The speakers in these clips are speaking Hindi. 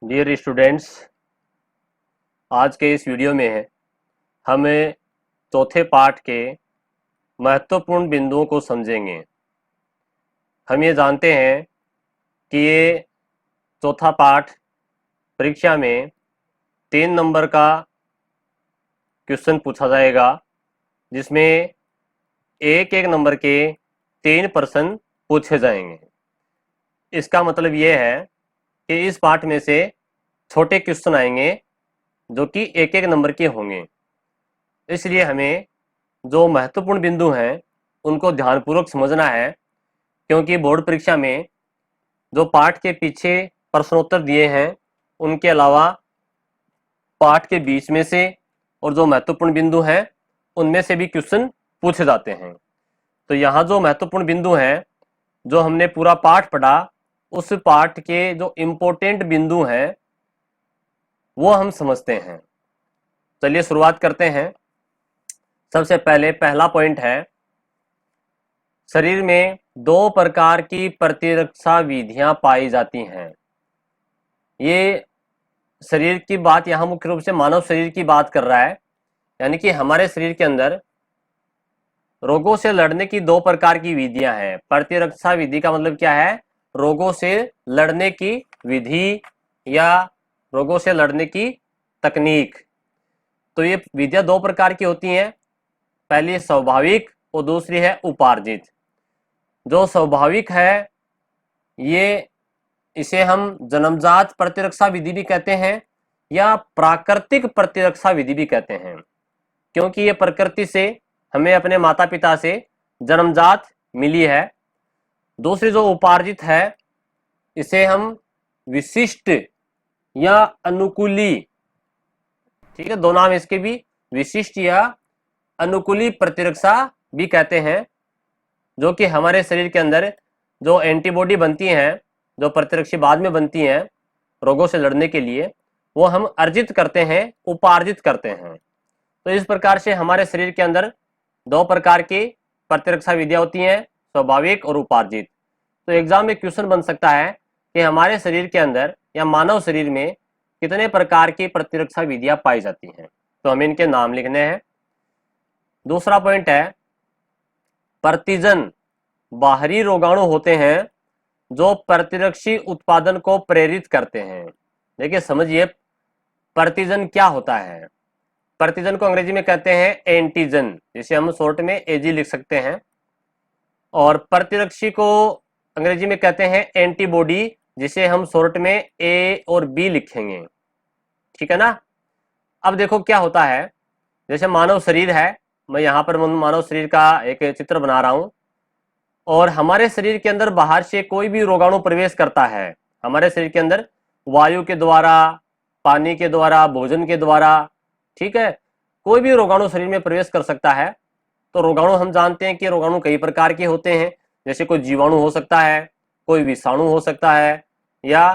डियर स्टूडेंट्स, आज के इस वीडियो में हमें चौथे पाठ के महत्वपूर्ण बिंदुओं को समझेंगे। हम ये जानते हैं कि ये चौथा पाठ परीक्षा में 3 नंबर का क्वेश्चन पूछा जाएगा, जिसमें एक एक नंबर के 3 प्रश्न पूछे जाएंगे। इसका मतलब ये है कि इस पाठ में से छोटे क्वेश्चन आएंगे जो कि एक एक नंबर के होंगे। इसलिए हमें जो महत्वपूर्ण बिंदु हैं उनको ध्यानपूर्वक समझना है, क्योंकि बोर्ड परीक्षा में जो पाठ के पीछे प्रश्नोत्तर दिए हैं उनके अलावा पाठ के बीच में से और जो महत्वपूर्ण बिंदु हैं उनमें से भी क्वेश्चन पूछे जाते हैं। तो यहाँ जो महत्वपूर्ण बिंदु हैं, जो हमने पूरा पाठ पढ़ा, उस पाठ के जो इम्पोर्टेंट बिंदु हैं वो हम समझते हैं। चलिए शुरुआत करते हैं। सबसे पहले पहला पॉइंट है, शरीर में 2 प्रकार की प्रतिरक्षा विधियां पाई जाती हैं। ये शरीर की बात यहाँ मुख्य रूप से मानव शरीर की बात कर रहा है, यानी कि हमारे शरीर के अंदर रोगों से लड़ने की 2 प्रकार की विधियां हैं। प्रतिरक्षा विधि का मतलब क्या है? रोगों से लड़ने की विधि या रोगों से लड़ने की तकनीक। तो ये विधियां 2 प्रकार की होती हैं, पहली स्वाभाविक और दूसरी है उपार्जित। जो स्वाभाविक है ये इसे हम जन्मजात प्रतिरक्षा विधि भी कहते हैं या प्राकृतिक प्रतिरक्षा विधि भी कहते हैं, क्योंकि ये प्रकृति से हमें अपने माता पिता से जन्मजात मिली है। दूसरी जो उपार्जित है इसे हम विशिष्ट या अनुकूली, ठीक है, 2 नाम इसके भी, विशिष्ट या अनुकूली प्रतिरक्षा भी कहते हैं, जो कि हमारे शरीर के अंदर जो एंटीबॉडी बनती हैं, जो प्रतिरक्षी बाद में बनती हैं रोगों से लड़ने के लिए, वो हम अर्जित करते हैं, उपार्जित करते हैं। तो इस प्रकार से हमारे शरीर के अंदर 2 प्रकार की प्रतिरक्षा विधियां होती हैं, स्वाभाविक और उपार्जित। तो एग्जाम में क्वेश्चन बन सकता है कि हमारे शरीर के अंदर या मानव शरीर में कितने प्रकार की प्रतिरक्षा विधियां पाई जाती हैं, तो हमें इनके नाम लिखने हैं। दूसरा पॉइंट है, प्रतिजन बाहरी रोगाणु होते हैं जो प्रतिरक्षी उत्पादन को प्रेरित करते हैं। देखिए समझिए, प्रतिजन क्या होता है? प्रतिजन को अंग्रेजी में कहते हैं एंटीजन, जिसे हम शॉर्ट में एजी लिख सकते हैं, और प्रतिरक्षी को अंग्रेजी में कहते हैं एंटीबॉडी, जिसे हम शॉर्ट में ए और बी लिखेंगे, ठीक है ना। अब देखो क्या होता है, जैसे मानव शरीर है, मैं यहाँ पर मानव शरीर का एक चित्र बना रहा हूं, और हमारे शरीर के अंदर बाहर से कोई भी रोगाणु प्रवेश करता है हमारे शरीर के अंदर, वायु के द्वारा, पानी के द्वारा, भोजन के द्वारा, ठीक है, कोई भी रोगाणु शरीर में प्रवेश कर सकता है। तो रोगाणु हम जानते हैं कि रोगाणु कई प्रकार के होते हैं, जैसे कोई जीवाणु हो सकता है, कोई विषाणु हो सकता है, या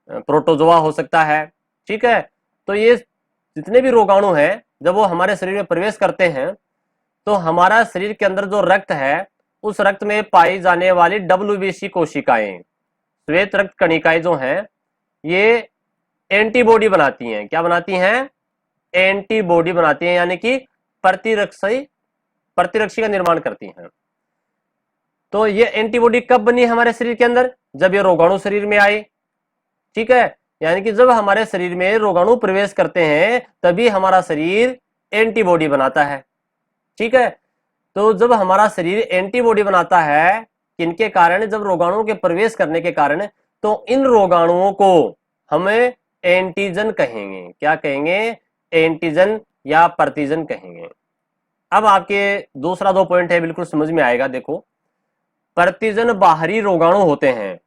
प्रोटोजोआ हो सकता है, ठीक है। तो ये जितने भी रोगाणु हैं, जब वो हमारे शरीर में प्रवेश करते हैं तो हमारा शरीर के अंदर जो रक्त है, उस रक्त में पाई जाने वाली WBC कोशिकाएं, श्वेत रक्त कणिकाएं जो हैं, ये एंटीबॉडी बनाती हैं। क्या बनाती हैं? एंटीबॉडी बनाती हैं, यानी कि प्रतिरक्षी का निर्माण करती हैं। तो ये एंटीबॉडी कब बनी हमारे शरीर के अंदर? जब ये रोगाणु शरीर में आए, ठीक है, यानी कि जब हमारे शरीर में रोगाणु प्रवेश करते हैं तभी हमारा शरीर एंटीबॉडी बनाता है, ठीक है। तो जब हमारा शरीर एंटीबॉडी बनाता है, किनके कारण? जब रोगाणुओं के प्रवेश करने के कारण, तो इन रोगाणुओं को हमें एंटीजन कहेंगे। क्या कहेंगे? एंटीजन या प्रतिजन कहेंगे। अब आपके दूसरा 2 पॉइंट है, बिल्कुल समझ में आएगा। देखो, प्रतिजन बाहरी रोगाणु होते हैं।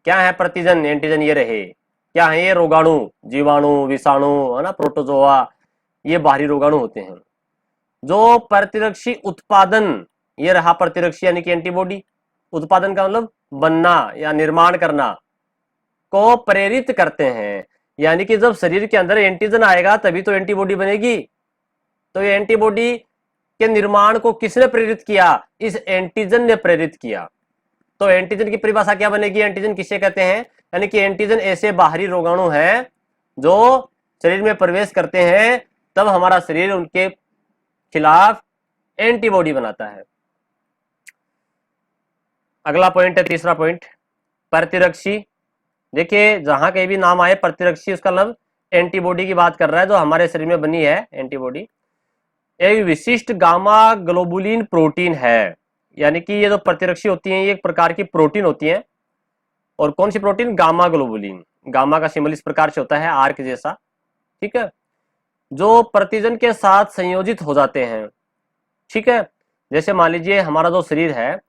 क्या है प्रतिजन? एंटीजन ये रहे। क्या है ये? रोगाणु, जीवाणु, विषाणु, है ना, प्रोटोजोआ, ये बाहरी रोगाणु होते हैं। जो प्रतिरक्षी उत्पादन, ये रहा प्रतिरक्षी यानी कि एंटीबॉडी, उत्पादन का मतलब बनना या निर्माण करना, को प्रेरित करते हैं। यानी कि जब शरीर के अंदर एंटीजन आएगा तभी तो एंटीबॉडी बनेगी। तो ये एंटीबॉडी के निर्माण को किसने प्रेरित किया? इस एंटीजन ने प्रेरित किया। तो एंटीजन की परिभाषा क्या बनेगी? एंटीजन किसे कहते हैं? यानी कि एंटीजन ऐसे बाहरी रोगाणु हैं जो शरीर में प्रवेश करते हैं तब हमारा शरीर उनके खिलाफ एंटीबॉडी बनाता है। अगला पॉइंट है, तीसरा पॉइंट, प्रतिरक्षी। देखिए जहां कहीं भी नाम आए प्रतिरक्षी, उसका मतलब एंटीबॉडी की बात कर रहा है जो हमारे शरीर में बनी है एंटीबॉडी। एक विशिष्ट गामा ग्लोबुलिन प्रोटीन है, यानी कि ये जो प्रतिरक्षी होती हैं ये एक प्रकार की प्रोटीन होती है। और कौन सी प्रोटीन? Gamma globulin. गामा का सिंबल इस प्रकार से होता है आर्क जैसा, ठीक है, जो प्रतिजन के साथ संयोजित हो जाते हैं। ठीक है, जैसे मान लीजिए हमारा जो शरीर है,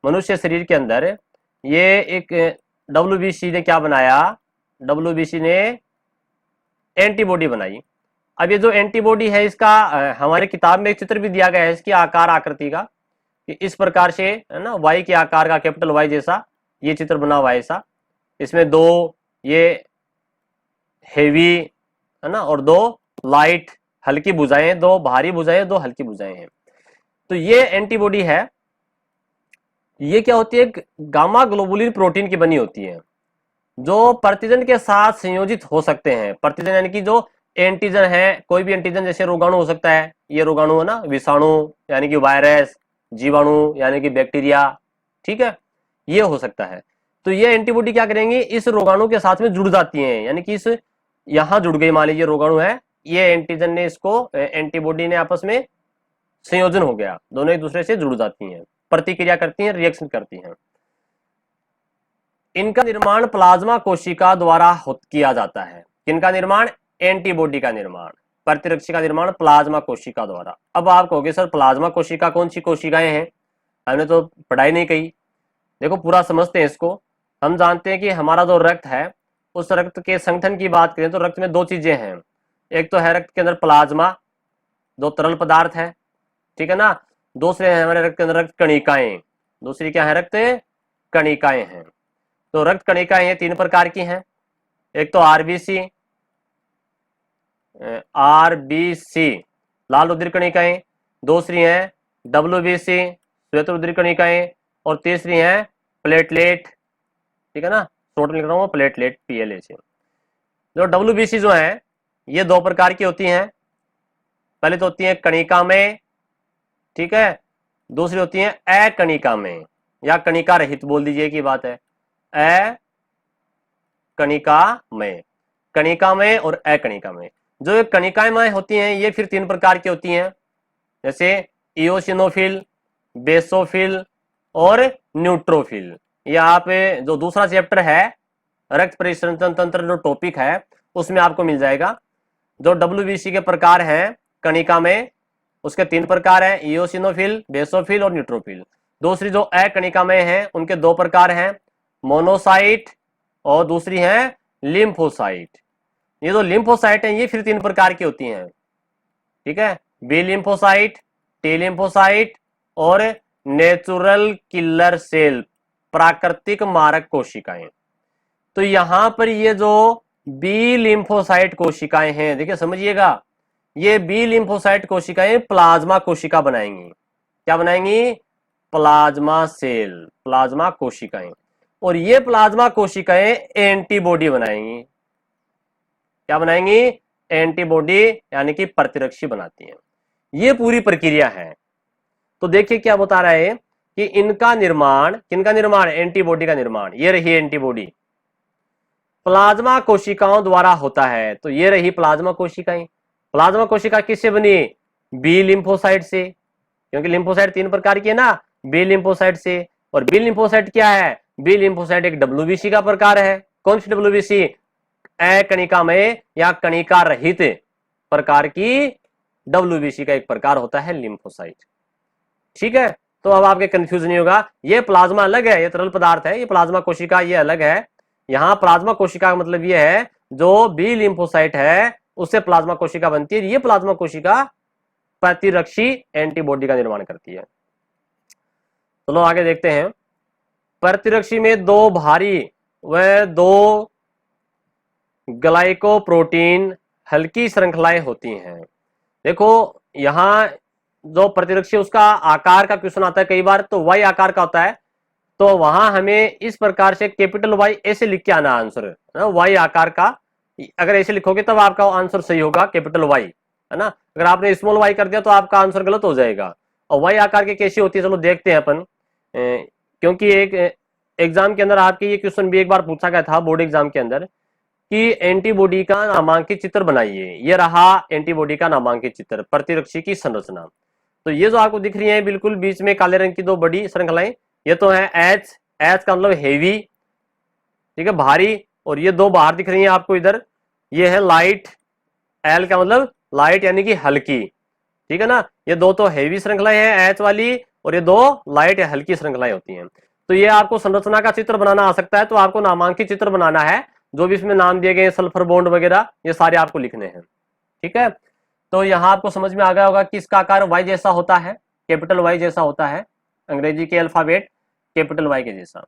मनुष्य शरीर के अंदर ये एक WBC ने क्या बनाया? WBC ने एंटीबॉडी बनाई। अब ये जो एंटीबॉडी है इसका हमारे किताब में एक चित्र भी दिया गया है इसकी आकार आकृति का, कि इस प्रकार से है ना, वाई के आकार का, कैपिटल वाई जैसा ये चित्र बना हुआ है ऐसा। इसमें दो ये हेवी है ना और दो लाइट हल्की भुजाएं, दो भारी भुजाएं, दो हल्की भुजाएं हैं। तो ये एंटीबॉडी है, ये क्या होती है? गामा ग्लोबुलिन प्रोटीन की बनी होती है जो प्रतिजन के साथ संयोजित हो सकते हैं। प्रतिजन यानी कि जो एंटीजन है, कोई भी एंटीजन, जैसे रोगाणु हो सकता है, ये रोगाणु है ना, विषाणु यानी कि वायरस, जीवाणु यानी कि बैक्टीरिया, ठीक है, ये हो सकता है। तो ये एंटीबॉडी क्या करेंगी? इस रोगाणु के साथ में जुड़ जाती हैं, यानी कि इस यहां जुड़ गई, मान लीजिए रोगाणु है, ये एंटीजन ने इसको, एंटीबॉडी ने आपस में संयोजन हो गया, दोनों एक दूसरे से जुड़ जाती हैं, प्रतिक्रिया करती हैं, रिएक्शन करती हैं। इनका निर्माण प्लाज्मा कोशिका द्वारा किया जाता है। किनका निर्माण? एंटीबॉडी का निर्माण, प्रतिरक्षी का निर्माण प्लाज्मा कोशिका द्वारा। अब आप कहोगे सर प्लाज्मा कोशिका कौन सी कोशिकाएं हैं? हमने तो पढ़ाई नहीं कही। देखो पूरा समझते हैं इसको। हम जानते हैं कि हमारा जो रक्त है, उस रक्त के संगठन की बात करें तो रक्त में दो चीजें हैं। एक तो है रक्त के अंदर प्लाज्मा, जो तरल पदार्थ है, ठीक है ना। दूसरे है हमारे रक्त के अंदर रक्त कणिकाएं। दूसरी क्या है? रक्त कणिकाएं हैं। तो रक्त कणिकाएं ये तीन प्रकार की हैं। एक तो आरबीसी लाल रुधिर कणिकाएं, दूसरी हैं WBC श्वेत रुधिर कणिकाएं, और तीसरी हैं प्लेटलेट, ठीक है ना, शॉर्ट में लिख रहा हूँ प्लेटलेट, PLA से। जो WBC जो है ये दो प्रकार की होती हैं। पहले तो होती है कणिका में, ठीक है, दूसरी होती है अकणिका में, या कणिका रहित बोल दीजिए की बात है, अकणिका में, कणिका में और अकणिका में। जो कणिकाएं में होती हैं ये फिर तीन प्रकार की होती हैं, जैसे इओसिनोफिल, बेसोफिल और न्यूट्रोफिल। ये आप जो दूसरा चैप्टर है रक्त परिसंचरण तंत्र जो टॉपिक है उसमें आपको मिल जाएगा। जो WBC के प्रकार हैं कणिका में, उसके तीन प्रकार हैं, इओसिनोफिल, बेसोफिल और न्यूट्रोफिल। दूसरी जो अकणिका में है उनके दो प्रकार हैं, मोनोसाइट और दूसरी है लिम्फोसाइट। ये जो लिम्फोसाइट है ये फिर तीन प्रकार की होती हैं, ठीक है, बी लिम्फोसाइट, टी लिम्फोसाइट और नेचुरल किलर सेल, प्राकृतिक मारक कोशिकाएं। तो यहां पर ये जो बी लिम्फोसाइट कोशिकाएं हैं, देखिए समझिएगा, ये बी लिम्फोसाइट कोशिकाएं प्लाज्मा कोशिका बनाएंगी। क्या बनाएंगी? प्लाज्मा सेल, प्लाज्मा कोशिकाएं। और ये प्लाज्मा कोशिकाएं एंटीबॉडी बनाएंगी। क्या बनाएंगी? एंटीबॉडी यानी कि प्रतिरक्षी बनाती हैं। ये पूरी प्रक्रिया है। तो देखिए क्या बता रहा है कि इनका निर्माण, किनका निर्माण? एंटीबॉडी का निर्माण। ये रही एंटीबॉडी, प्लाज्मा कोशिकाओं द्वारा होता है। तो ये रही प्लाज्मा कोशिकाएं। प्लाज्मा कोशिका किससे बनी? बी लिम्फोसाइट से, क्योंकि लिम्फोसाइट तीन प्रकार की है ना, बी लिम्फोसाइट से। और बी लिम्फोसाइट क्या है? बी लिम्फोसाइट एक WBC का प्रकार है। कौन सी WBC? अकणिका में या कणिका रहित प्रकार की WBC का एक प्रकार होता है लिम्फोसाइट, ठीक है। तो अब आपके कंफ्यूज नहीं होगा, ये प्लाज्मा अलग है, ये तरल पदार्थ है, ये प्लाज्मा कोशिका ये अलग है। यहाँ प्लाज्मा कोशिका का मतलब ये है जो बी लिम्फोसाइट है उससे प्लाज्मा कोशिका बनती है। ये प्लाज्मा कोशिका प्रतिरक्षी एंटीबॉडी का निर्माण करती है। चलो आगे देखते हैं। प्रतिरक्षी में दो भारी व दो ग्लाइकोप्रोटीन हल्की श्रृंखलाएं होती हैं। देखो यहां जो प्रतिरक्षी उसका आकार का क्वेश्चन आता है कई बार, तो वाई आकार का होता है। तो वहां हमें इस प्रकार से कैपिटल वाई ऐसे लिख के आना आंसर, वाई आकार का अगर ऐसे लिखोगे तब आपका आंसर सही होगा, कैपिटल वाई, है ना। अगर आपने स्मॉल वाई कर दिया तो आपका आंसर गलत हो जाएगा। और वाई आकार की कैसी होती है, चलो देखते हैं अपन। क्योंकि एक एग्जाम के अंदर आपके ये क्वेश्चन भी एक बार पूछा गया था बोर्ड एग्जाम के अंदर कि एंटीबॉडी का नामांकित चित्र बनाइए। ये रहा एंटीबॉडी का नामांकित चित्र, प्रतिरक्षी की संरचना। तो ये जो आपको दिख रही है बिल्कुल बीच में काले रंग की दो बड़ी श्रृंखलाएं, ये तो है एच, एच का मतलब हेवी, ठीक है, भारी। और ये दो बाहर दिख रही हैं आपको इधर, ये है लाइट, एल का मतलब लाइट यानी कि हल्की, ठीक है ना। ये दो तो हेवी श्रृंखलाएं हैं एच वाली, और ये दो लाइट या हल्की श्रृंखलाएं होती हैं। तो ये आपको संरचना का चित्र बनाना आ सकता है, तो आपको नामांकित चित्र बनाना है। जो भी इसमें नाम दिए गए सल्फर बॉन्ड वगैरह ये सारे आपको लिखने हैं, ठीक है। तो यहां आपको समझ में आ गया होगा कि इसका आकार वाई जैसा होता है, कैपिटल वाई जैसा होता है, अंग्रेजी के अल्फाबेट कैपिटल वाई के जैसा।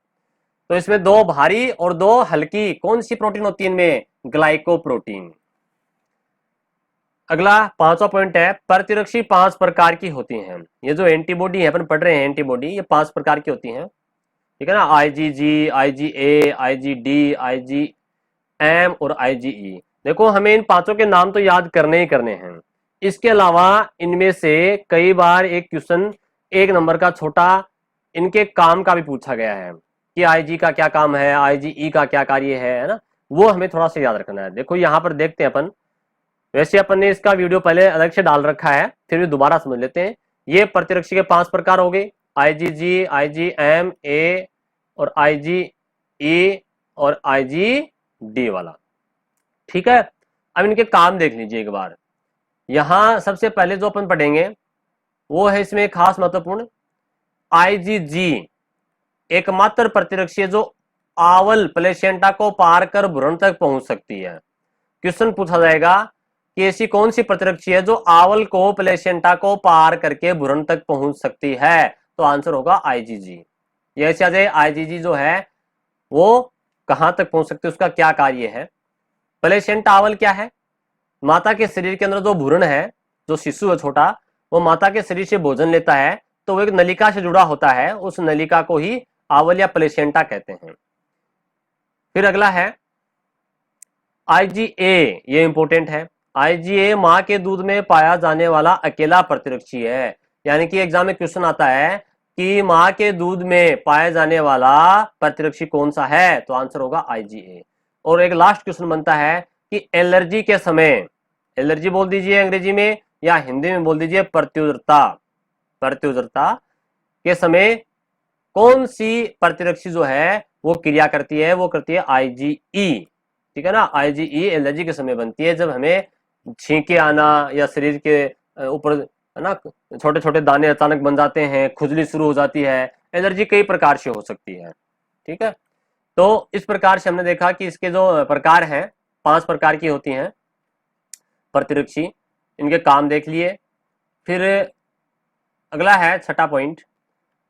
तो इसमें दो भारी और दो हल्की कौन सी प्रोटीन होती है इनमें, ग्लाइकोप्रोटीन। अगला पांचवा पॉइंट है, प्रतिरक्षी 5 प्रकार की होती हैं। ये जो एंटीबॉडी है अपन पढ़ रहे हैं, एंटीबॉडी ये 5 प्रकार की होती हैं, ठीक है ना। आईजीजी, आईजीए, आईजीडी, आईजीएम और आईजीई। देखो हमें इन पांचों के नाम तो याद करने ही करने हैं। इसके अलावा इनमें से कई बार एक क्वेश्चन 1 नंबर का छोटा इनके काम का भी पूछा गया है कि आईजी का क्या काम है, आईजीई का क्या कार्य है ना। वो हमें थोड़ा सा याद रखना है। देखो यहाँ पर देखते हैं अपन, वैसे अपन ने इसका वीडियो पहले अलग से डाल रखा है, फिर भी दोबारा समझ लेते हैं। ये प्रतिरक्षी के 5 प्रकार हो गए, आईजीजी, आईजीएम, ए और आईजीई और आईजीडी वाला, ठीक है। अब इनके काम देख लीजिए एक बार। यहां सबसे पहले जो अपन पढ़ेंगे वो है इसमें खास महत्वपूर्ण, आईजीजी एकमात्र प्रतिरक्षी है जो आवल प्लेसेंटा को पार कर भ्रूण तक पहुंच सकती है। क्वेश्चन पूछा जाएगा कि ऐसी कौन सी प्रतिरक्षी है जो आवल को प्लेसेंटा को पार करके भ्रूण तक पहुंच सकती है, तो आंसर होगा आईजीजी। ये ऐसे आ जाए, आईजीजी जो है वो कहां तक पहुंच सकती है, उसका क्या कार्य है। प्लेसेंटा आवल क्या है, माता के शरीर के अंदर जो भ्रूण है, जो शिशु है छोटा, वो माता के शरीर से भोजन लेता है, तो वो एक नलिका से जुड़ा होता है, उस नलिका को ही आवल या प्लेसेंटा कहते हैं। फिर अगला है आईजीए, ये इंपॉर्टेंट है। आईजीए मां के दूध में पाया जाने वाला अकेला प्रतिरक्षी है। यानी कि एग्जाम में क्वेश्चन आता है कि मां के दूध में पाया जाने वाला प्रतिरक्षी कौन सा है, तो आंसर होगा आईजीए। और एक लास्ट क्वेश्चन बनता है कि एलर्जी के समय, एलर्जी बोल दीजिए अंग्रेजी में या हिंदी में बोल दीजिए प्रत्युदरता, प्रत्युदरता के समय कौन सी प्रतिरक्षी जो है वो क्रिया करती है, वो करती है आईजीई, ठीक है ना। आईजीई एलर्जी के समय बनती है, जब हमें छींके आना या शरीर के ऊपर है ना छोटे छोटे दाने अचानक बन जाते हैं, खुजली शुरू हो जाती है। एलर्जी कई प्रकार से हो सकती है, ठीक है। तो इस प्रकार से हमने देखा कि इसके जो प्रकार हैं 5 प्रकार की होती हैं प्रतिरक्षी, इनके काम देख लिए। फिर अगला है छठा पॉइंट,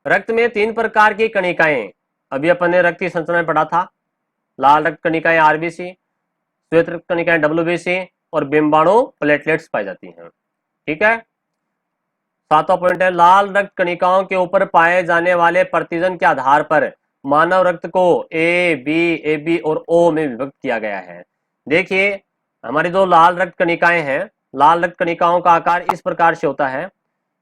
रक्त में 3 प्रकार की कणिकाएं। अभी अपन ने रक्त की संरचना में पढ़ा था, लाल रक्त कणिकाएं आरबीसी, श्वेत रक्त कणिकाएं डब्ल्यूबीसी और बिंबाणु प्लेटलेट्स पाई जाती हैं, ठीक है। 7वां पॉइंट है, लाल रक्त कणिकाओं के ऊपर पाए जाने वाले प्रतिजन के आधार पर मानव रक्त को ए बी और ओ में विभक्त किया गया है। देखिए हमारी जो लाल रक्त कणिकाएं हैं, लाल रक्त कणिकाओं का आकार इस प्रकार से होता है,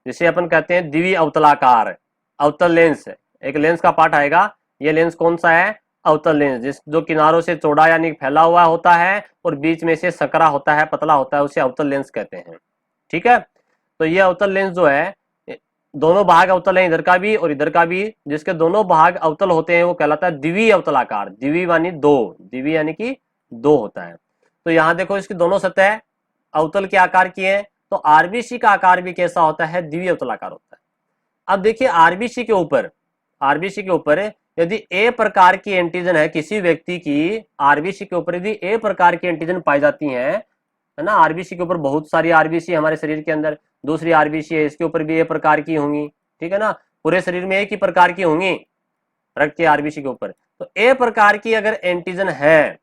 जिसे अपन कहते हैं द्वि अवतलाकार, अवतल लेंस। एक लेंस का पार्ट आएगा, ये लेंस कौन सा है, अवतल लेंस, जिस जो किनारों से चौड़ा यानी फैला हुआ होता है और बीच में से सकरा होता है, पतला होता है, उसे अवतल लेंस कहते हैं, ठीक है। तो ये अवतल लेंस जो है, दोनों भाग अवतल है, इधर का भी और इधर का भी, जिसके दोनों भाग अवतल होते हैं वो कहलाता है द्वि अवतलाकार। द्वि यानी दो, द्वि यानी कि दो होता है। तो यहाँ देखो इसकी दोनों सतह अवतल के आकार की है, तो आरबीसी का आकार भी कैसा होता है, द्वि अवतलाकार होता है। अब देखिए आरबीसी के ऊपर, आरबीसी के ऊपर यदि ए प्रकार की एंटीजन है किसी व्यक्ति की, आरबीसी के ऊपर यदि ए प्रकार की एंटीजन पाई जाती है ना, आरबीसी के ऊपर बहुत सारी आरबीसी हमारे शरीर के अंदर, दूसरी आरबीसी है इसके ऊपर भी ए प्रकार की होंगी, ठीक है ना। पूरे शरीर में एक ही प्रकार की होंगी रक्त के आरबीसी के ऊपर। तो ए प्रकार की अगर एंटीजन है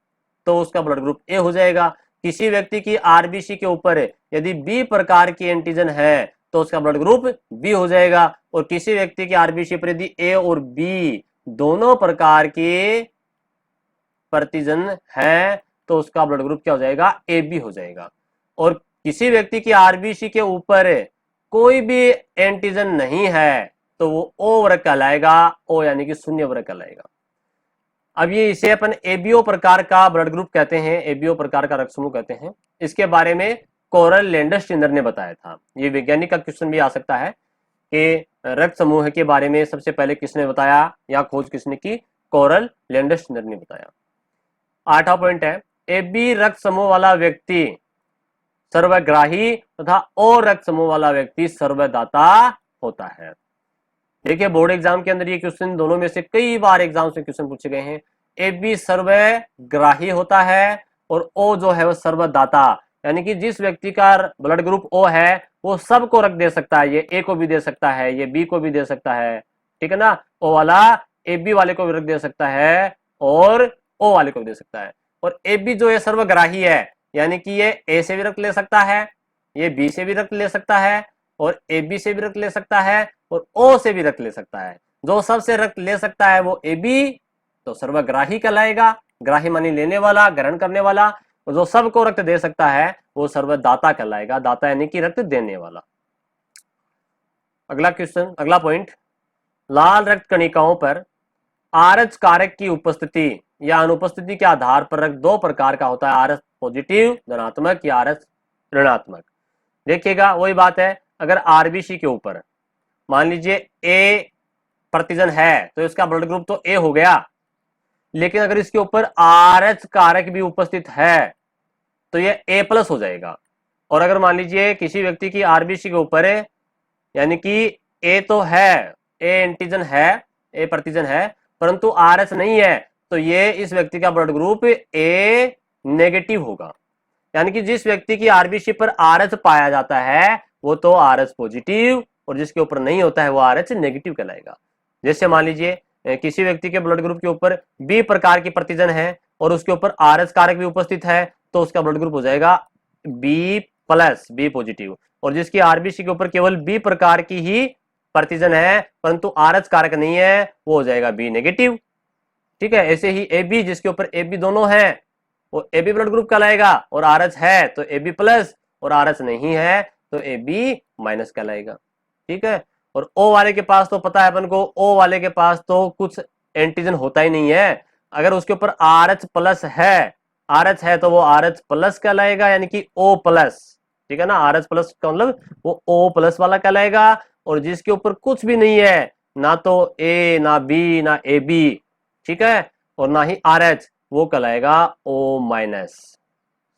तो उसका ब्लड ग्रुप ए हो जाएगा। किसी व्यक्ति की आरबीसी के ऊपर यदि बी प्रकार की एंटीजन है तो उसका ब्लड ग्रुप बी हो जाएगा। और किसी व्यक्ति की आरबीसी पर यदि ए और बी दोनों प्रकार के प्रतिजन है तो उसका ब्लड ग्रुप क्या हो जाएगा, ए बी हो जाएगा। और किसी व्यक्ति की आरबीसी के ऊपर कोई भी एंटीजन नहीं है तो वो ओ वर्ग कहलाएगा, ओ यानी कि शून्य वर्ग कहलाएगा। अब ये इसे अपन एबीओ प्रकार का ब्लड ग्रुप कहते हैं, एबीओ प्रकार का रक्त समूह कहते हैं। इसके बारे में कोरल लैंडरस्टिनर ने बताया था। ये वैज्ञानिक का क्वेश्चन भी आ सकता है कि रक्त समूह के बारे में सबसे पहले किसने बताया या खोज किसने की, कोरल लैंडरस्टिनर ने बताया। 8वां पॉइंट है, एबी रक्त समूह वाला व्यक्ति सर्वग्राही तथा ओ रक्त समूह वाला व्यक्ति सर्वदाता होता है। देखिए बोर्ड एग्जाम के अंदर ये क्वेश्चन दोनों में से कई बार एग्जाम से क्वेश्चन पूछे गए हैं। ए बी सर्वग्राही होता है और ओ जो है वो सर्वदाता, यानी कि जिस व्यक्ति का ब्लड ग्रुप ओ है वो सबको रख दे सकता है, ये ए को भी दे सकता है, ये बी को भी दे सकता है, ठीक है ना। ओ वाला ए बी वाले को भी रख दे सकता है और ओ वाले को भी दे सकता है। और ए बी जो है सर्वग्राही है, यानी कि ये ए से भी रक्त ले सकता है, ये बी से भी रक्त ले सकता है और ए बी से भी रक्त ले सकता है और ओ से भी रक्त ले सकता है। जो सबसे रक्त ले सकता है वो ए बी, तो सर्वग्राही कहलाएगा, ग्राही मानी लेने वाला, ग्रहण करने वाला। और जो सबको रक्त दे सकता है वो सर्वदाता कहलाएगा, दाता यानी कि रक्त देने वाला। अगला क्वेश्चन, अगला पॉइंट, लाल रक्त कणिकाओं पर आरएच कारक की उपस्थिति या अनुपस्थिति के आधार पर रक्त दो प्रकार का होता है, आरएच पॉजिटिव धनात्मक या आरएच ऋणात्मक। देखिएगा वही बात है, अगर आरबीसी के ऊपर मान लीजिए ए प्रतिजन है तो इसका ब्लड ग्रुप तो ए हो गया, लेकिन अगर इसके ऊपर आरएच कारक भी उपस्थित है तो ये ए प्लस हो जाएगा। और अगर मान लीजिए किसी व्यक्ति की आरबीसी के ऊपर यानी कि ए तो है, ए एंटीजन है, ए प्रतिजन है, परंतु आरएच नहीं है, तो ये इस व्यक्ति का ब्लड ग्रुप ए नेगेटिव होगा। यानी कि जिस व्यक्ति की आरबीसी पर आरएच पाया जाता है वो तो आरएच पॉजिटिव, और जिसके ऊपर नहीं होता है वो आरएच नेगेटिव कहलाएगा। जैसे मान लीजिए किसी व्यक्ति के ब्लड ग्रुप के ऊपर बी प्रकार की प्रतिजन है और उसके ऊपर आरएच कारक भी उपस्थित है तो उसका ब्लड ग्रुप हो जाएगा बी प्लस, बी पॉजिटिव। और जिसकी आरबीसी के ऊपर केवल बी प्रकार की ही प्रतिजन है परंतु आरएच कारक नहीं है वो हो जाएगा बी नेगेटिव, ठीक है। ऐसे ही ए बी जिसके ऊपर ए बी दोनों है वो ए बी ब्लड ग्रुप कहलाएगा, और आरएच है तो ए बी प्लस, और आरएच नहीं है तो ए बी माइनस कहलाएगा, ठीक है। और ओ वाले के पास तो पता है अपन को, ओ वाले के पास तो कुछ एंटीजन होता ही नहीं है। अगर उसके ऊपर आर एच प्लस है, आर एच है तो वो आर एच प्लस कहलाएगा, यानी कि ओ प्लस, ठीक है ना। आर एच प्लस का मतलब वो ओ प्लस वाला कहलाएगा। और जिसके ऊपर कुछ भी नहीं है, ना तो ए ना बी ना ए बी, ठीक है, और ना ही आर एच, वो कहलाएगा ओ माइनस।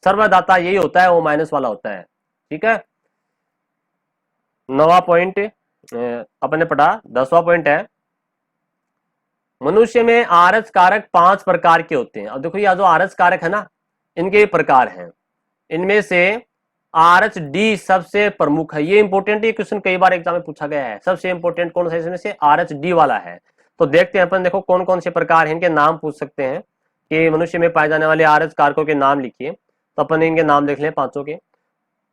सर्वदाता यही होता है, ओ माइनस वाला होता है, ठीक है। 9वां पॉइंट अपने पढ़ा। 10वां पॉइंट है, मनुष्य में आरएच कारक 5 प्रकार के होते हैं। अब देखो ये जो आरएच कारक है ना, इनके प्रकार हैं। इनमें से आरएच डी सबसे प्रमुख है। ये इंपॉर्टेंट, ये क्वेश्चन कई बार एग्जाम में पूछा गया है। सबसे इंपॉर्टेंट कौन सा इसमें से, आरएच डी वाला है। तो देखते हैं अपन, देखो कौन कौन से प्रकार हैं, इनके नाम पूछ सकते हैं कि मनुष्य में पाए जाने वाले आरएच कारकों के नाम लिखिए। तो अपन इनके नाम लिख लें पांचों के।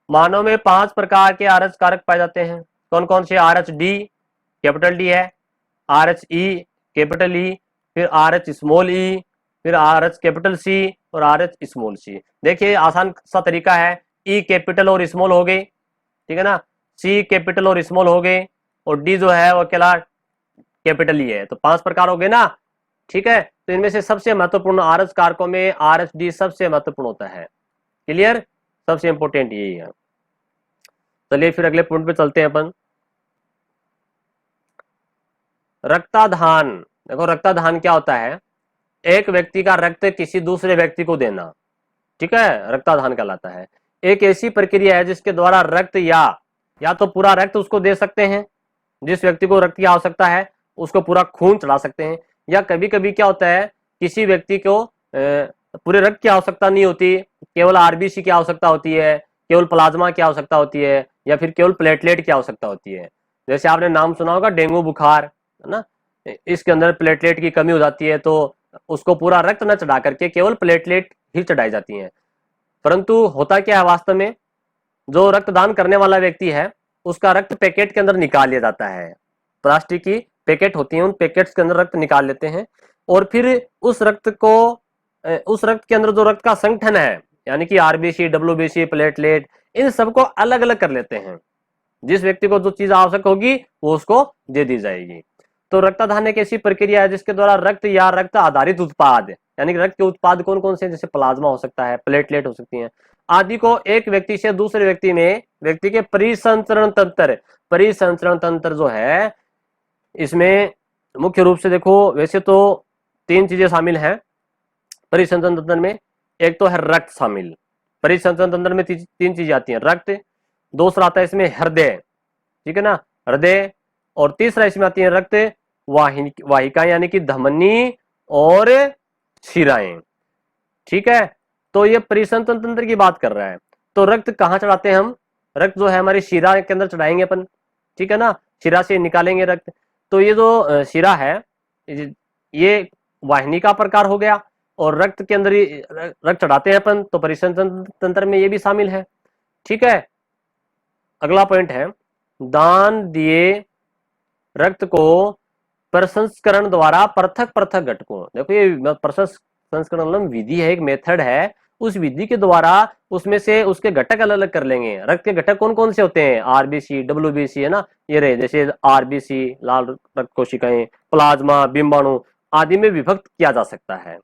मानव में 5 प्रकार के आरएच कारक पाए जाते हैं। कौन कौन से, R H D capital D है, R H E capital E, फिर आर एच स्मॉल ई, फिर आर एच कैपिटल सी और आर एच स्मॉल सी। देखिए आसान सा तरीका है, ई कैपिटल और स्मॉल हो गई, ठीक है ना, सी कैपिटल और स्मॉल हो गए, और डी जो है वो अकेला कैपिटल ही है। तो 5 प्रकार हो गए ना, ठीक है। तो इनमें से सबसे महत्वपूर्ण आर एच कारकों में आर एच डी सबसे महत्वपूर्ण होता है। क्लियर, सबसे इंपॉर्टेंट यही है। चलिए फिर अगले पॉइंट पे चलते हैं अपन। रक्ताधान। देखो रक्ताधान क्या होता है, एक व्यक्ति का रक्त किसी दूसरे व्यक्ति को देना, ठीक है, रक्ताधान कहलाता है। एक ऐसी प्रक्रिया है जिसके द्वारा रक्त या तो पूरा रक्त उसको दे सकते हैं, जिस व्यक्ति को रक्त की आवश्यकता है उसको पूरा खून चढ़ा सकते हैं, या कभी कभी क्या होता है किसी व्यक्ति को पूरे रक्त की आवश्यकता नहीं होती, केवल आरबीसी की आवश्यकता होती है, केवल प्लाज्मा की आवश्यकता होती है, या फिर केवल प्लेटलेट की आवश्यकता होती है। जैसे आपने नाम सुना होगा डेंगू बुखार, है ना, इसके अंदर प्लेटलेट की कमी हो जाती है तो उसको पूरा रक्त न चढ़ा करके केवल प्लेटलेट ही चढ़ाई जाती हैं। परंतु होता क्या है वास्तव में, जो रक्तदान करने वाला व्यक्ति है उसका रक्त पैकेट के अंदर निकाल लिया जाता है। प्लास्टिक की पैकेट होती है, उन पैकेट्स के अंदर रक्त निकाल लेते हैं और फिर उस रक्त को उस रक्त के अंदर जो रक्त का संगठन है, यानी कि आरबीसी, डब्ल्यूबीसी, प्लेटलेट, इन सबको अलग अलग कर लेते हैं। जिस व्यक्ति को जो चीज आवश्यक होगी वो उसको दे दी जाएगी। तो रक्तदान एक ऐसी प्रक्रिया है जिसके द्वारा रक्त या रक्त आधारित उत्पाद, यानी कि रक्त के उत्पाद कौन कौन से, जैसे प्लाज्मा हो सकता है, प्लेटलेट हो सकती हैं, आदि को एक व्यक्ति से दूसरे व्यक्ति के परिसंचरण तंत्र जो है, इसमें मुख्य रूप से देखो वैसे तो 3 चीजें शामिल हैं परिसंचरण तंत्र में। एक तो है रक्त शामिल, परिसंचरण तंत्र में 3 चीजें आती हैं, रक्त, दूसरा आता है इसमें हृदय, ठीक है ना, हृदय, और तीसरा इसमें आती है रक्त वाहिकाएं, यानी कि धमनी और शिराएं, ठीक है। तो ये परिसंचरण तंत्र की बात कर रहा है। तो रक्त कहाँ चढ़ाते हैं हम, रक्त जो है हमारी शिरा के अंदर चढ़ाएंगे अपन, ठीक है ना, शिरा से निकालेंगे रक्त। तो ये जो शिरा है ये वाहिनी का प्रकार हो गया, और रक्त के अंदर रक्त चढ़ाते हैं अपन, तो परिसंचरण तंत्र में ये भी शामिल है, ठीक है। अगला पॉइंट है, दान दिए रक्त को प्रसंस्करण द्वारा पृथक पृथक घटकों, देखो ये प्रसंस्करण मतलब विधि है, एक मेथड है, उस विधि के द्वारा उसमें से उसके घटक अलग अलग कर लेंगे। रक्त के घटक कौन कौन से होते हैं, आरबीसी, डब्ल्यूबीसी, है ना, ये रहे, जैसे आरबीसी लाल रक्त कोशिकाएं, प्लाज्मा, बिंबाणु आदि में विभक्त किया जा सकता है,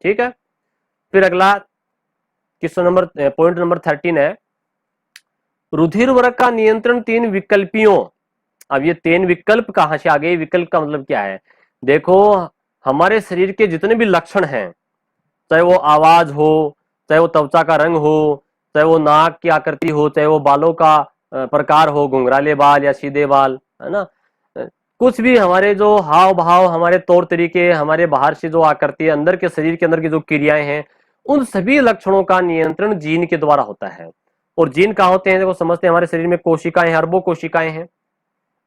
ठीक है। फिर अगला क्वेश्चन नंबर पॉइंट नंबर 13 है, रुधिर वर्ग का नियंत्रण 3 विकल्पियों। अब ये 3 विकल्प कहां से आ गए, विकल्प का मतलब क्या है, देखो हमारे शरीर के जितने भी लक्षण हैं, चाहे वो आवाज हो, चाहे वो त्वचा का रंग हो, चाहे वो नाक की आकृति हो, चाहे वो बालों का प्रकार हो, घुंघराले बाल या सीधे बाल, है ना, कुछ भी हमारे जो हाव भाव, हमारे तौर तरीके, हमारे बाहर से जो आकृति, अंदर के शरीर के अंदर की जो क्रियाएं हैं, उन सभी लक्षणों का नियंत्रण जीन के द्वारा होता है। और जीन कहाँ होते हैं, देखो समझते हैं, हमारे शरीर में कोशिकाएं, अरबों कोशिकाएं हैं,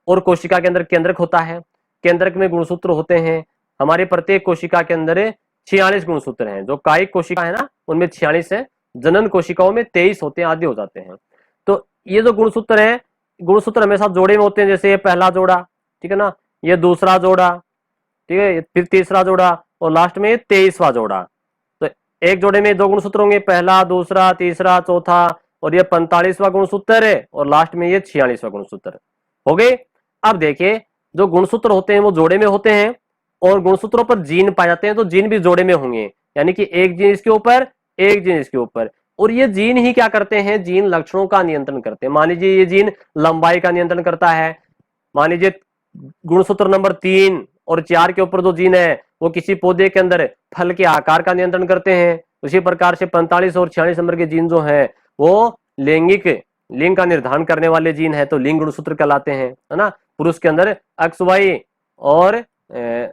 और कोशिका के अंदर केंद्रक होता है, केंद्रक में गुणसूत्र होते हैं। हमारे प्रत्येक कोशिका के अंदर 46 गुणसूत्र हैं, जो कायिक कोशिका है ना उनमें 46 है, जनन कोशिकाओं में 23 होते हैं, आदि हो जाते हैं। तो ये जो गुणसूत्र है, गुणसूत्र हमेशा जोड़े में होते हैं, जैसे ये पहला जोड़ा, ठीक है ना, ये दूसरा जोड़ा, ठीक है, फिर तीसरा जोड़ा, और लास्ट में 23वां जोड़ा। तो एक जोड़े में 2 गुणसूत्र होंगे, पहला, दूसरा, तीसरा, चौथा, और ये 45वां गुणसूत्र है, और लास्ट में ये 46वां गुणसूत्र हो गए। अब देखिए जो गुणसूत्र होते हैं वो जोड़े में होते हैं, और गुणसूत्रों पर जीन पाए जाते हैं, तो जीन भी जोड़े में होंगे, यानी कि एक जीन इसके ऊपर, एक जीन इसके ऊपर। और ये जीन ही क्या करते हैं, जीन लक्षणों का नियंत्रण करते हैं। मान लीजिए ये जीन लंबाई का नियंत्रण करता है, मान लीजिए गुणसूत्र नंबर 3 और 4 के ऊपर जो जीन है वो किसी पौधे के अंदर फल के आकार का नियंत्रण करते हैं। उसी प्रकार से 45 और 46 नंबर के जीन जो है वो लिंग का निर्धारण करने वाले जीन है, तो लिंग गुणसूत्र कहलाते हैं, है ना। पुरुष के अंदर XY और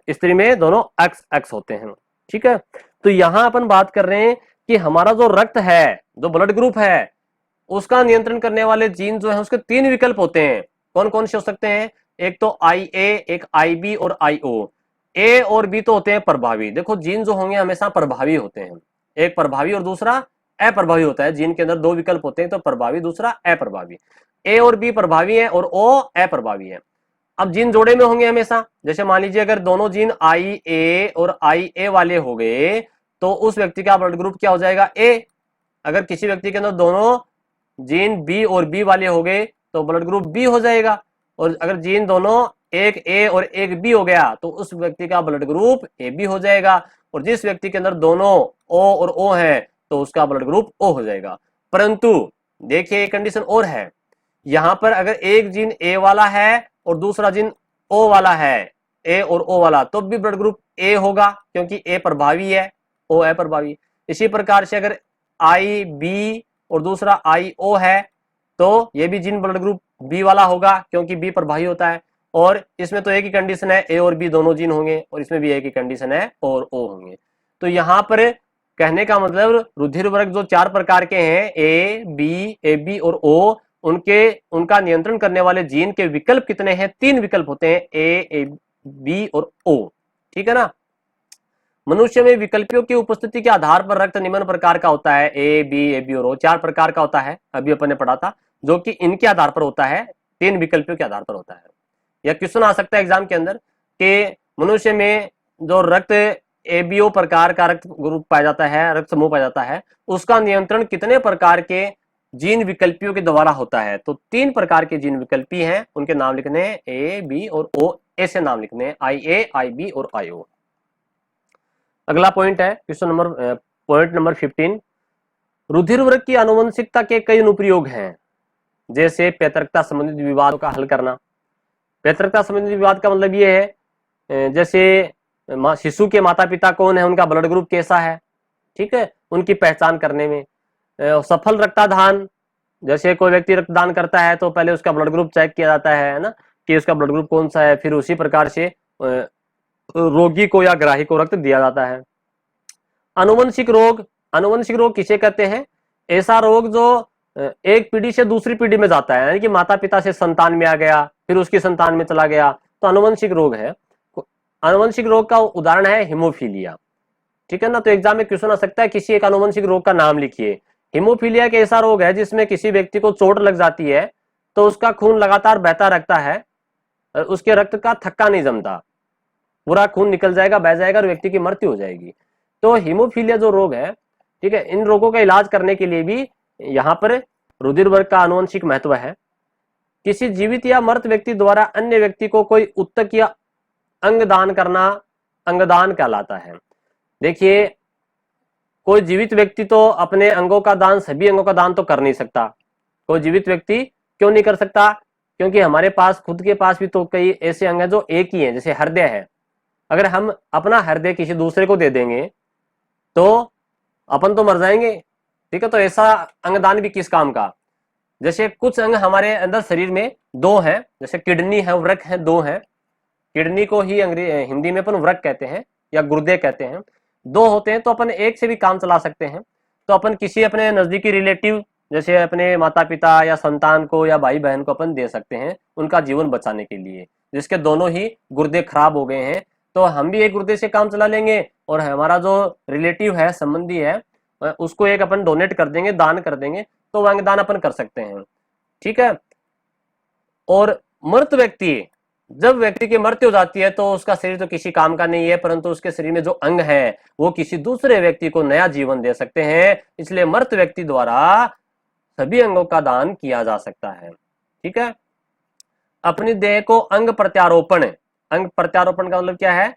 स्त्री में दोनों XX होते हैं, ठीक है। तो यहां अपन बात कर रहे हैं कि हमारा जो रक्त है, जो ब्लड ग्रुप है, उसका नियंत्रण करने वाले जीन जो है उसके 3 विकल्प होते हैं। कौन कौन से हो सकते हैं, एक तो IA, एक IB और IO। A और B तो होते हैं प्रभावी, देखो जीन जो होंगे हमेशा प्रभावी होते हैं, एक प्रभावी और दूसरा अप्रभावी होता है। जीन के अंदर 2 विकल्प होते हैं, तो प्रभावी, दूसरा अप्रभावी। A और B प्रभावी है और O अप्रभावी है। अब जीन जोड़े में होंगे हमेशा, जैसे मान लीजिए अगर दोनों जीन IA और IA वाले हो गए तो उस व्यक्ति का ब्लड ग्रुप क्या हो जाएगा, A। अगर किसी व्यक्ति के अंदर दोनों जीन B और B वाले हो गए तो ब्लड ग्रुप B हो जाएगा। और अगर जीन दोनों एक A और एक B हो गया तो उस व्यक्ति का ब्लड ग्रुप AB हो जाएगा। और जिस व्यक्ति के अंदर दोनों O और O है तो उसका ब्लड ग्रुप O हो जाएगा। परंतु देखिए एक कंडीशन और है, यहां पर अगर एक जीन A वाला है और दूसरा जीन O वाला है, A और O वाला, तो भी ब्लड ग्रुप A होगा, क्योंकि A प्रभावी है, O अप्रभावी। इसी प्रकार से अगर IB और दूसरा IO है तो ये भी जीन ब्लड ग्रुप B वाला होगा, क्योंकि B प्रभावी होता है। और इसमें तो एक ही कंडीशन है, A और B दोनों जीन होंगे, और इसमें भी एक ही कंडीशन है, और O होंगे। तो यहां पर कहने का मतलब रुधिर वर्ग जो 4 प्रकार के हैं, A, B, AB और O, उनका नियंत्रण करने वाले जीन के विकल्प कितने हैं, 3 विकल्प होते हैं, A, B और O, ठीक है ना। मनुष्य में विकल्पियों की उपस्थिति के आधार पर रक्त निम्न प्रकार का होता है, A, B, AB और O 4 प्रकार का होता है, अभी अपन ने पढ़ा था, जो कि इनके आधार पर होता है, 3 विकल्पियों के आधार पर होता है। यह क्वेश्चन आ सकता है एग्जाम के अंदर कि मनुष्य में जो रक्त एबीओ प्रकार का रक्त ग्रुप पाया जाता है, रक्त समूह पाया जाता है, उसका नियंत्रण कितने प्रकार के जीन विकल्पियों के द्वारा होता है? तो 3 प्रकार के जीन विकल्पी हैं, उनके नाम लिखने हैं, ए, बी और ओ, ऐसे नाम लिखने हैं, IA, IB और IO। अगला पॉइंट है पॉइंट नंबर 15, रुधिर वर्ग की आनुवंशिकता के कई अनुप्रयोग हैं, जैसे पैतृकता संबंधित विवादों का हल करना। पैतृकता संबंधित विवाद का मतलब ये है, जैसे शिशु के माता पिता कौन है, उनका ब्लड ग्रुप कैसा है, ठीक है, उनकी पहचान करने में। सफल रक्तदान, जैसे कोई व्यक्ति रक्तदान करता है तो पहले उसका ब्लड ग्रुप चेक किया जाता है ना, कि उसका ब्लड ग्रुप कौन सा है, फिर उसी प्रकार से रोगी को या ग्राही को रक्त दिया जाता है। आनुवंशिक रोग, आनुवंशिक रोग किसे कहते हैं? ऐसा रोग जो एक पीढ़ी से दूसरी पीढ़ी में जाता है, यानी कि माता पिता से संतान में आ गया, फिर उसकी संतान में चला गया, तो आनुवंशिक रोग है। आनुवंशिक रोग का उदाहरण है हीमोफीलिया, ठीक है ना। तो एग्जाम में क्वेश्चन आ सकता है, किसी एक आनुवंशिक रोग का नाम लिखिए। हीमोफीलिया एक ऐसा रोग है जिसमें किसी व्यक्ति को चोट लग जाती है तो उसका खून लगातार बहता रहता है, उसके रक्त का थक्का नहीं जमता, पूरा खून निकल जाएगा, बह जाएगा और व्यक्ति की मृत्यु हो जाएगी। तो हीमोफीलिया जो रोग है, ठीक है, इन रोगों का इलाज करने के लिए भी यहाँ पर रुधिर वर्ग का आनुवंशिक महत्व है। किसी जीवित या मृत व्यक्ति द्वारा अन्य व्यक्ति को कोई उत्तक या अंग दान करना अंगदान कहलाता है। देखिए, कोई जीवित व्यक्ति तो अपने अंगों का दान, सभी अंगों का दान तो कर नहीं सकता। कोई जीवित व्यक्ति क्यों नहीं कर सकता? क्योंकि हमारे पास खुद के पास भी तो कई ऐसे अंग हैं जो एक ही हैं, जैसे हृदय है। अगर हम अपना हृदय किसी दूसरे को दे देंगे तो अपन तो मर जाएंगे, ठीक है। तो ऐसा अंगदान भी किस काम का? जैसे कुछ अंग हमारे अंदर शरीर में 2 हैं, जैसे किडनी है, वृक्क है, 2 हैं। किडनी को ही हिंदी में अपन वृक्क कहते हैं या गुर्दे कहते हैं। 2 होते हैं तो अपन एक से भी काम चला सकते हैं। तो अपन किसी अपने नजदीकी रिलेटिव, जैसे अपने माता पिता या संतान को या भाई बहन को अपन दे सकते हैं उनका जीवन बचाने के लिए, जिसके दोनों ही गुर्दे खराब हो गए हैं। तो हम भी एक गुर्दे से काम चला लेंगे और हमारा जो रिलेटिव है, संबंधी है, उसको एक अपन डोनेट कर देंगे, दान कर देंगे, तो वह अंगदान अपन कर सकते हैं, ठीक है। और मृत व्यक्ति, जब व्यक्ति की मृत्यु हो जाती है तो उसका शरीर तो किसी काम का नहीं है, परंतु उसके शरीर में जो अंग है वो किसी दूसरे व्यक्ति को नया जीवन दे सकते हैं। इसलिए मृत व्यक्ति द्वारा सभी अंगों का दान किया जा सकता है, ठीक है। अपनी देह को अंग प्रत्यारोपण, अंग प्रत्यारोपण का मतलब क्या है?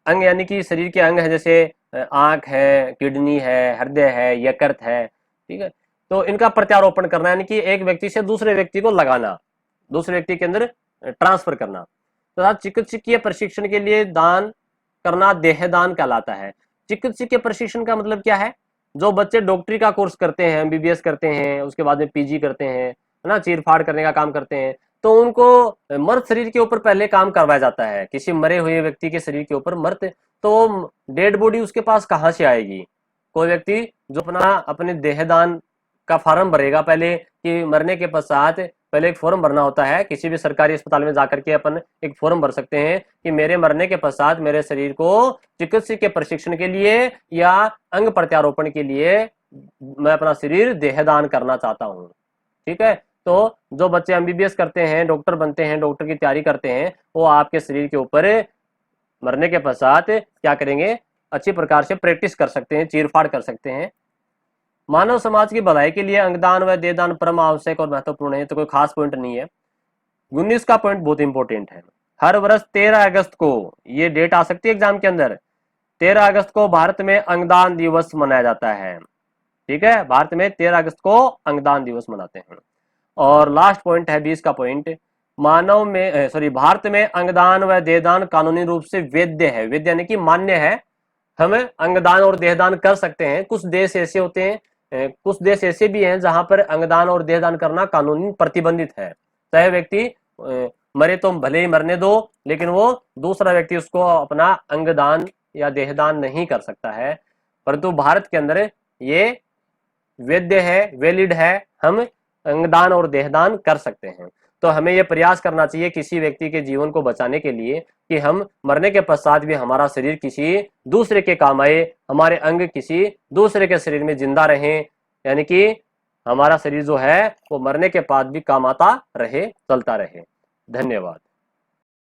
अंग यानी कि शरीर के अंग है, जैसे आंख है, किडनी है, हृदय है, यकृत है, ठीक है। तो इनका प्रत्यारोपण करना यानी कि एक व्यक्ति से दूसरे व्यक्ति को लगाना, दूसरे व्यक्ति के अंदर ट्रांसफर करना। तो चिकित्सकीय प्रशिक्षण के लिए दान करना देहदान कहलाता है। चिकित्सकीय प्रशिक्षण का मतलब क्या है? जो बच्चे डॉक्टरी का कोर्स करते हैं, MBBS करते हैं, उसके बाद में PG करते हैं, है ना, चीर फाड़ करने का काम करते हैं, तो उनको मर्द शरीर के ऊपर पहले काम करवाया जाता है, किसी मरे हुए व्यक्ति के शरीर के ऊपर। मर्द तो डेड बॉडी उसके पास कहाँ से आएगी? कोई व्यक्ति जो अपने देहदान का फॉर्म भरेगा पहले, कि मरने के पश्चात पहले एक फॉर्म भरना होता है। किसी भी सरकारी अस्पताल में जाकर के अपन एक फॉर्म भर सकते हैं कि मेरे मरने के पश्चात मेरे शरीर को चिकित्सकीय प्रशिक्षण के लिए या अंग प्रत्यारोपण के लिए मैं अपना शरीर देहदान करना चाहता हूं, ठीक है। तो जो बच्चे MBBS करते हैं, डॉक्टर बनते हैं, डॉक्टर की तैयारी करते हैं, वो आपके शरीर के ऊपर मरने के पश्चात क्या करेंगे? अच्छी प्रकार से प्रैक्टिस कर सकते हैं, चीरफाड़ कर सकते हैं। मानव समाज की भलाई के लिए अंगदान व देहदान परम आवश्यक और महत्वपूर्ण है। तो कोई खास पॉइंट नहीं है। 19 का पॉइंट बहुत इंपॉर्टेंट है। हर वर्ष 13 अगस्त को, ये डेट आ सकती है एग्जाम के अंदर, 13 अगस्त को भारत में अंगदान दिवस मनाया जाता है, ठीक है। भारत में 13 अगस्त को अंगदान दिवस मनाते हैं। और लास्ट पॉइंट है 20 का पॉइंट, भारत में अंगदान व देहदान कानूनी रूप से वैध है। वैध यानी कि मान्य है, हम अंगदान और देहदान कर सकते हैं। कुछ देश ऐसे होते हैं, कुछ देश ऐसे भी हैं जहां पर अंगदान और देहदान करना कानूनी प्रतिबंधित है। चाहे व्यक्ति मरे तो भले ही मरने दो, लेकिन वो दूसरा व्यक्ति उसको अपना अंगदान या देहदान नहीं कर सकता है। परंतु भारत के अंदर ये वैध है, वैलिड है, हम अंगदान और देहदान कर सकते हैं। तो हमें यह प्रयास करना चाहिए किसी व्यक्ति के जीवन को बचाने के लिए कि हम मरने के पश्चात भी हमारा शरीर किसी दूसरे के काम आए, हमारे अंग किसी दूसरे के शरीर में जिंदा रहें, यानी कि हमारा शरीर जो है वो मरने के बाद भी काम आता रहे, चलता रहे। धन्यवाद।